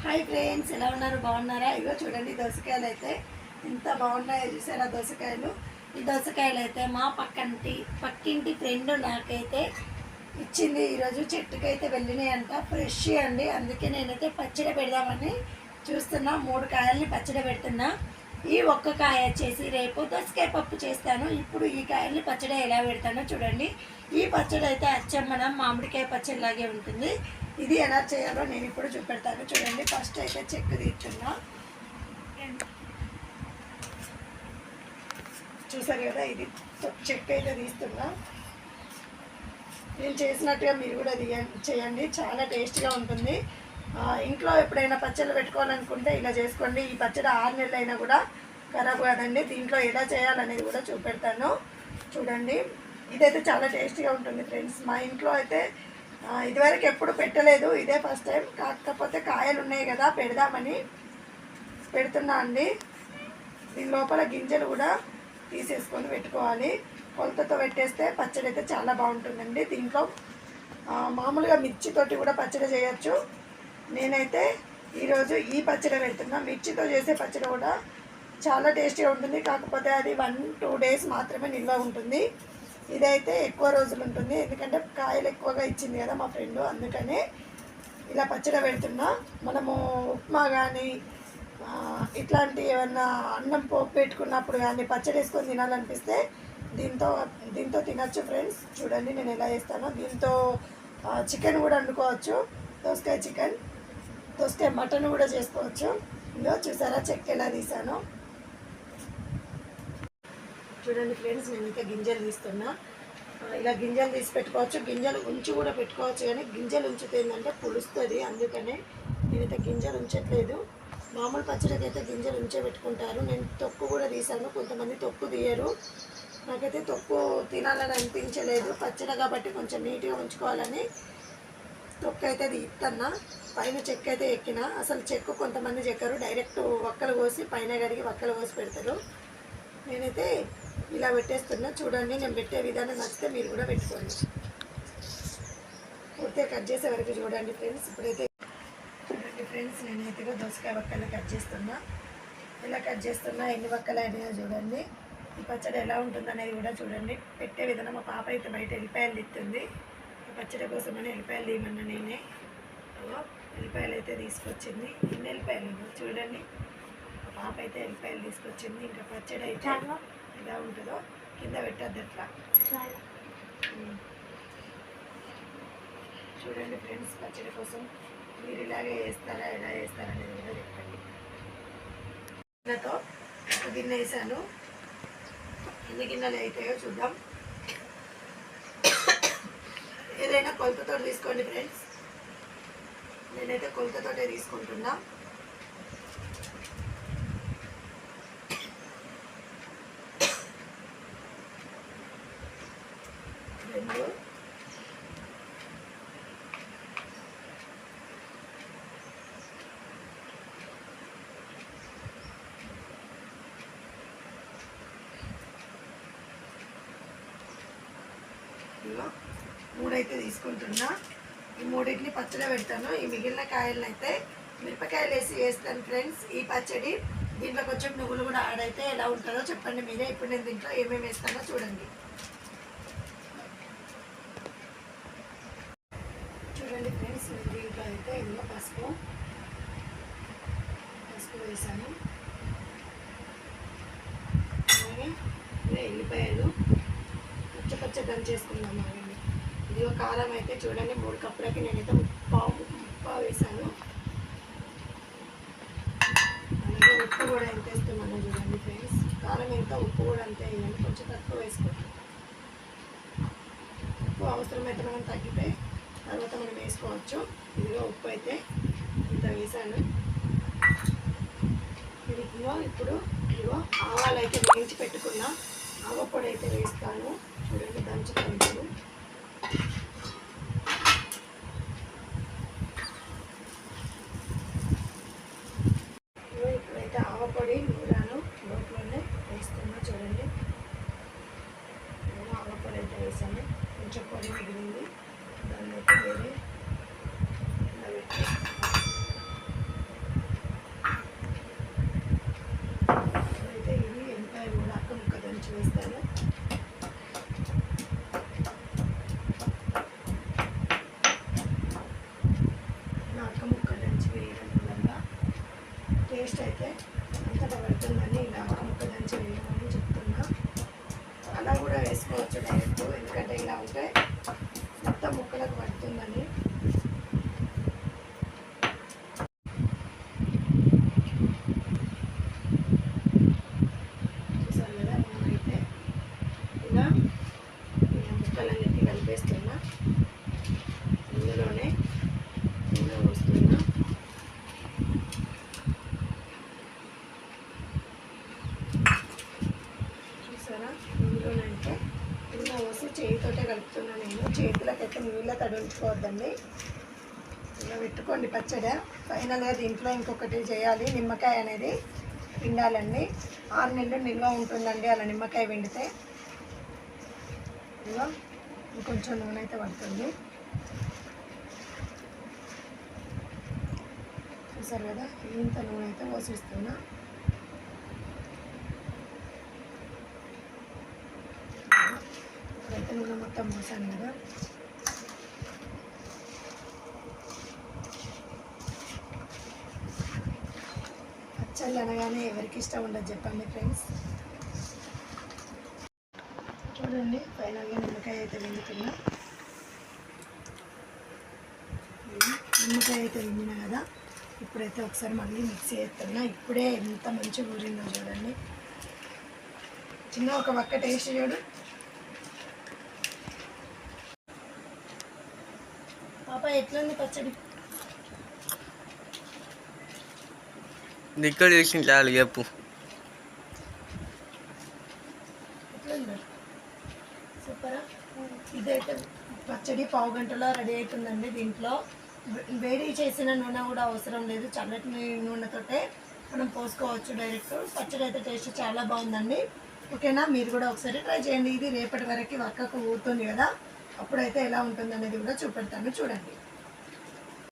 Hi friends, ఎలా ఉన్నారు? బాగున్నారా? ఇగో చూడండి, దోసకాయలు అయితే ఎంత బాగున్నాయో చూసారా? దోసకాయలు, ఈ దోసకాయలు అయితే మా పక్కింటి ఫ్రెండ్ నాకైతే ఇచ్చింది. ఈరోజు చెట్టుకైతే వెళ్ళినాయంట, ఫ్రెష్ అండి. అందుకే నేనైతే పచ్చడి పెడదామని చూస్తున్నా. 3 కాయల్ని పచ్చడి పెడుతున్నా. ఈ ఒక్క కాయ వచ్చేసి రేపు దోసకాయ పప్పు చేస్తాను. ఇప్పుడు ఈ కాయల్ని పచ్చడి ఎలా పెడతానో చూడండి. ఈ పచ్చడి అయితే అచ్చం మనం మామిడికాయ పచ్చడి లాగే ఉంటుంది. ఇది ఎలా చేయాలో నేను ఇప్పుడు చూపెడతాను చూడండి. ఫస్ట్ అయితే చెక్కు తీస్తున్నా. చూసారు కదా, ఇది చెక్కు అయితే తీస్తున్నా. నేను చేసినట్టుగా మీరు కూడా చేయండి, చాలా టేస్ట్గా ఉంటుంది. ఇంట్లో ఎప్పుడైనా పచ్చళ్ళు పెట్టుకోవాలనుకుంటే ఇలా చేసుకోండి. ఈ పచ్చడి 6 నెలలు అయినా కూడా ఖరాబ్ కాదండి. దీంట్లో ఎలా చేయాలనేది కూడా చూపెడతాను చూడండి. ఇదైతే చాలా టేస్టీగా ఉంటుంది ఫ్రెండ్స్. మా ఇంట్లో అయితే ఇదివరకు ఎప్పుడు పెట్టలేదు, ఇదే ఫస్ట్ టైం. కాకపోతే కాయలు ఉన్నాయి కదా, పెడదామని పెడుతున్నా అండి. దీని లోపల గింజలు కూడా తీసేసుకొని పెట్టుకోవాలి. కొలతతో పెట్టేస్తే పచ్చడి అయితే చాలా బాగుంటుందండి. దీంట్లో మామూలుగా మిర్చితోటి కూడా పచ్చడి చేయొచ్చు. నేనైతే ఈరోజు ఈ పచ్చడి పెడుతున్నా. మిర్చితో చేసే పచ్చడి కూడా చాలా టేస్టీగా ఉంటుంది. కాకపోతే అది 1-2 డేస్ మాత్రమే నిల్వ ఉంటుంది. ఇదైతే ఎక్కువ రోజులు ఉంటుంది, ఎందుకంటే కాయలు ఎక్కువగా ఇచ్చింది కదా మా ఫ్రెండ్. అందుకనే ఇలా పచ్చడి పెడుతున్నా. మనము ఉప్మా కానీ ఇట్లాంటి ఏమన్నా అన్నం పోపు పెట్టుకున్నప్పుడు కానీ పచ్చడి వేసుకొని తినాలనిపిస్తే దీంతో తినచ్చు ఫ్రెండ్స్. చూడండి నేను ఎలా చేస్తానో. దీంతో చికెన్ కూడా వండుకోవచ్చు. దోసకాయ చికెన్, దోసకాయ మటన్ కూడా చేసుకోవచ్చు. ఇందులో చూసారా చెక్క ఎలా తీసాను చూడండి ఫ్రెండ్స్. నేను ఇంకా గింజలు తీస్తున్నా. ఇలా గింజలు తీసి పెట్టుకోవచ్చు, గింజలు ఉంచి కూడా పెట్టుకోవచ్చు. కానీ గింజలు ఉంచితే ఏంటంటే పులుస్తుంది, అందుకనే నేనైతే గింజలు ఉంచట్లేదు. మామూలు పచ్చడికి అయితే గింజలు ఉంచే పెట్టుకుంటారు. నేను తొక్కు కూడా తీసాను. కొంతమంది తొక్కు తీయరు. నాకైతే తొక్కు తినాలని అనిపించలేదు. పచ్చడి కాబట్టి కొంచెం నీట్గా ఉంచుకోవాలని తొక్కు అయితే తీస్తున్నా. పైన చెక్క అయితే ఎక్కిన. అసలు చెక్కు కొంతమంది చెక్కరు, డైరెక్ట్ వక్కలు కోసి పైన కడిగి వక్కలు కోసి పెడతారు. నేనైతే ఇలా పెట్టేస్తున్నా. చూడండి, నేను పెట్టే విధానం నచ్చితే మీరు కూడా పెట్టుకోండి. పూర్తిగా కట్ చేసే వరకు చూడండి ఫ్రెండ్స్. ఇప్పుడైతే చూడండి ఫ్రెండ్స్, నేనైతే దోసకాయ వక్కలు కట్ చేస్తున్నా. ఇలా కట్ చేస్తున్నా, ఎన్ని వక్కలు అయినాయో చూడండి. ఈ పచ్చడి ఎలా ఉంటుందనేది కూడా చూడండి. పెట్టే విధానం. మా పాప అయితే బయట ఎల్లిపాయలు తిత్తుంది. ఈ పచ్చడి కోసమని ఎల్లిపాయలు తీయమన్నా నేనే. ఎల్లిపాయలు అయితే తీసుకొచ్చింది. ఎన్ని ఎల్లిపాయలు చూడండి. మా పాప అయితే ఎల్లిపాయలు తీసుకొచ్చింది. ఇంకా పచ్చడి అయితే ఎలా ఉంటుందో కింద పెట్టద్దు అట్లా. చూడండి ఫ్రెండ్స్, పచ్చడి కోసం మీరు ఇలాగే వేస్తారా, ఎలా వేస్తారా అనేది కూడా చెప్పండి. గిన్నెతో ఒక గిన్నె వేసాను. ఎన్ని గిన్నెలు అవుతాయో చూద్దాం. ఏదైనా కొలతతో తీసుకోండి ఫ్రెండ్స్. నేనైతే కొలతతోటే తీసుకుంటున్నా. మూడైతే తీసుకుంటున్నా. ఈ మూడింటిని పచ్చడి పెడతాను. ఈ మిగిలిన కాయలను అయితే మిరపకాయలు వేసి వేస్తాను ఫ్రెండ్స్ ఈ పచ్చడి. దీంట్లో కొంచెం నువ్వులు కూడా ఆడైతే ఎలా ఉంటుందో చెప్పండి మీరే. ఇప్పుడు నేను దీంట్లో ఏమేమి వేస్తానో చూడండి. చూడండి ఫ్రెండ్స్, నేను దీంట్లో అయితే ఇందులో పసుపు వేసాను. అలాగే ఎల్లిపాయలు పచ్చ దంచేసుకుందాం. అవన్నీ ఇదిగో కారం అయితే చూడండి 3 కప్పులకి నేనైతే ఉప్పు వేసాను. అలాగే ఉప్పు కూడా ఎంత వేస్తున్నాను చూడండి ఫ్రెండ్స్. కారం ఎంత, ఉప్పు కూడా అంతే వేయాలి. కొంచెం తక్కువ వేసుకోండి. ఉప్పు అవసరమైతే మనం తగ్గితే తర్వాత మనం వేసుకోవచ్చు. ఇదిగో ఉప్పు అయితే ఇంత వేసాను. ఇదిగో ఇప్పుడు ఇదిగో ఆవాలు అయితే వేయించి పెట్టుకున్నా. ఆవ పొడి అయితే వేస్తాను. చూడండి, దంచుతాను. ఇప్పుడైతే ఆవ పొడి నూరాను, రోట్లోనే వేస్తున్నా. చూడండి, నేను ఆవ పొడి అయితే వేసాను. కొంచెం పొడి మిగిలింది, దాన్ని అయితే వేరే ఇలా పెట్టి పేస్ట్ అయితే అంతటా పడుతుందని ఇలా ముక్క దంచి వేయమని చెప్తున్నా. అలా కూడా వేసుకోవచ్చు డైరెక్ట్, ఎందుకంటే ఇలా ఉంటే మొత్తం ముక్కలకు పడుతుందని. చూసారు కదా, నేనైతే ఇలా ముక్కలన్నిటి కలిపేస్తున్నా. ఇందులోనే నూనె పోస్తున్నా. చూసారా, ఇందులోనంటే నూనె పోసి చేయితోటే కలుపుతున్నా. నేను చేతులకైతే నీళ్ళ తడుచుకోవద్దండి, ఇలా పెట్టుకోండి పచ్చడి. ఫైనల్గా దీంట్లో ఇంకొకటి చేయాలి, నిమ్మకాయ అనేది పిండాలండి. 6 నెలలు నిల్వ ఉంటుందండి అలా నిమ్మకాయ పిండితే. ఇలా ఇంకొంచెం నూనె అయితే పడుతుంది. చూసారు కదా, ఇంత నూనె అయితే పోసిస్తున్నా. ఇప్పుడైతే నూనె మొత్తం పోసాను కదా. పచ్చళ్ళు అనగానే ఎవరికి ఇష్టం ఉండదు చెప్పండి ఫ్రెండ్స్. చూడండి, ఫైనల్గా నిమ్మకాయ అయితే విండుతున్నా. నిమ్మకాయ అయితే విండినా కదా, ఇప్పుడైతే ఒకసారి మళ్ళీ మిక్సీ చేస్తున్నా. ఇప్పుడే ఎంత మంచిగా ఊరిందో చూడండి. చిన్న ఒక వక్క టేస్ట్ చూడు పాప, ఎట్లుంది పచ్చడి? ఇక్కడ వేసి చాలు చెప్పు. ఎట్లుంది? సూపరా. ఇదైతే పచ్చడి 1/2 గంటలో రెడీ అవుతుందండి. దీంట్లో వేడి చేసిన నూనె కూడా అవసరం లేదు, చల్లటి నూనెతోటే మనం పోసుకోవచ్చు డైరెక్ట్. పచ్చడి అయితే టేస్ట్ చాలా బాగుందండి. ఓకేనా, మీరు కూడా ఒకసారి ట్రై చేయండి. ఇది రేపటి వరకు వక్కకు ఊరుతుంది కదా, అప్పుడైతే ఎలా ఉంటుంది అనేది కూడా చూపెడతాను చూడండి.